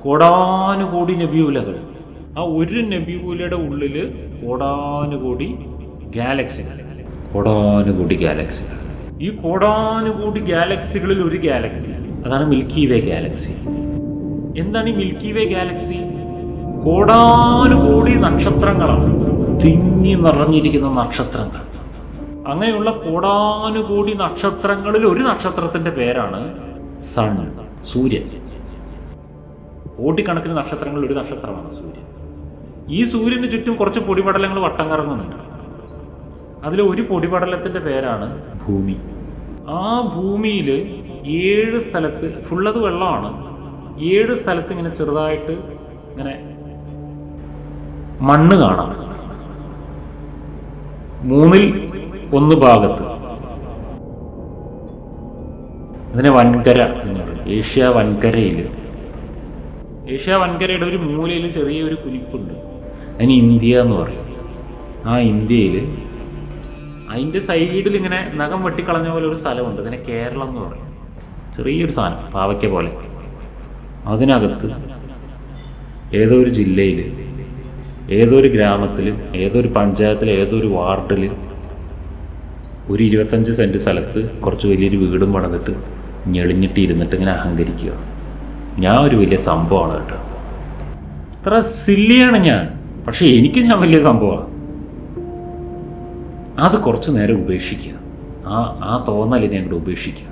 കോടാനുകോടി നബിയുലകൾ. ആ ഒരു നബിയുലയുടെ ഉള്ളിൽ കോടാനുകോടി ഗാലക്സികൾ. കോടാനുകോടി ഗാലക്സികൾ. ഈ കോടാനുകോടി ഗാലക്സികളിൽ ഒരു ഗാലക്സി, അതാണ് മിൽക്കി വേ ഗാലക്സി. എന്താണ് ഈ മിൽക്കി വേ ഗാലക്സി? കോടാനുകോടി നക്ഷത്രങ്ങളാണ്, തിങ്ങി നിറഞ്ഞിരിക്കുന്ന നക്ഷത്രങ്ങൾ. അങ്ങനെയുള്ള കോടാനുകോടി നക്ഷത്രങ്ങളിൽ ഒരു നക്ഷത്രത്തിന്റെ പേരാണ് സൺ, സൂര്യൻ. കോടിക്കണക്കിന് നക്ഷത്രങ്ങളിൽ ഒരു നക്ഷത്രമാണ് സൂര്യൻ. ഈ സൂര്യന് ചുറ്റും കുറച്ച് പൊടിപടലങ്ങൾ വട്ടം കറങ്ങുന്നുണ്ട്. അതിൽ ഒരു പൊടിപടലത്തിന്റെ പേരാണ് ഭൂമി. ആ ഭൂമിയിൽ 7 സ്ഥലത്ത്, ഫുള്ളത് വെള്ളമാണ്, 7 സ്ഥലത്ത് ഇങ്ങനെ ചെറുതായിട്ട് ഇങ്ങനെ മണ്ണ് കാണാം. 1/3 ഭാഗത്ത് ഇതിനെ വൻകര എന്ന് പറയും. ഏഷ്യ വൻകരയിൽ, ഏഷ്യ വൻകരയുടെ ഒരു മൂലയിൽ ചെറിയൊരു കുനിപ്പുണ്ട്, അതിന് ഇന്ത്യ എന്ന് പറയും. ആ ഇന്ത്യയിൽ അതിൻ്റെ സൈഡിൽ ഇങ്ങനെ നഖം വെട്ടിക്കളഞ്ഞ പോലെ ഒരു സ്ഥലമുണ്ട്, അതിനെ കേരളം എന്ന് പറയും. ചെറിയൊരു സാധനം, പാവയ്ക്ക പോലെ. അതിനകത്ത് ഏതോ ഒരു ജില്ലയിൽ, ഏതോ ഒരു ഗ്രാമത്തിൽ, ഏതോ ഒരു പഞ്ചായത്തിൽ, ഏതോ ഒരു വാർഡിൽ ഒരു 25 സെൻറ്റ് സ്ഥലത്ത് കുറച്ച് വലിയൊരു വീടും പണിതിട്ട് ഞെളിഞ്ഞിട്ട് ഇരുന്നിട്ട് ഇങ്ങനെ അഹങ്കരിക്കുക. ഞാൻ ഒരു വലിയ സംഭവമാണ് കേട്ടോ, ഇത്ര സില്ലിയാണ് ഞാൻ, പക്ഷെ എനിക്ക് ഞാൻ വലിയ സംഭവമാണ്. അത് കുറച്ച് നേരം ഉപേക്ഷിക്കുക, ആ തോന്നലിനെ അങ്ങോട്ട് ഉപേക്ഷിക്കുക.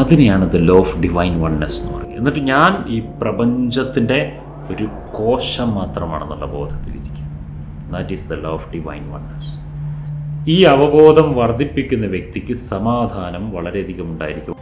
അതിനെയാണ് the law of divine oneness എന്ന് പറയുന്നത്. എന്നിട്ട് ഞാൻ ഈ പ്രപഞ്ചത്തിൻ്റെ ഒരു കോശം മാത്രമാണെന്നുള്ള ബോധത്തിലിരിക്കുക. That is the law of divine oneness. ഈ അവബോധം വർദ്ധിപ്പിക്കുന്ന വ്യക്തിക്ക് സമാധാനം വളരെയധികം ഉണ്ടായിരിക്കും.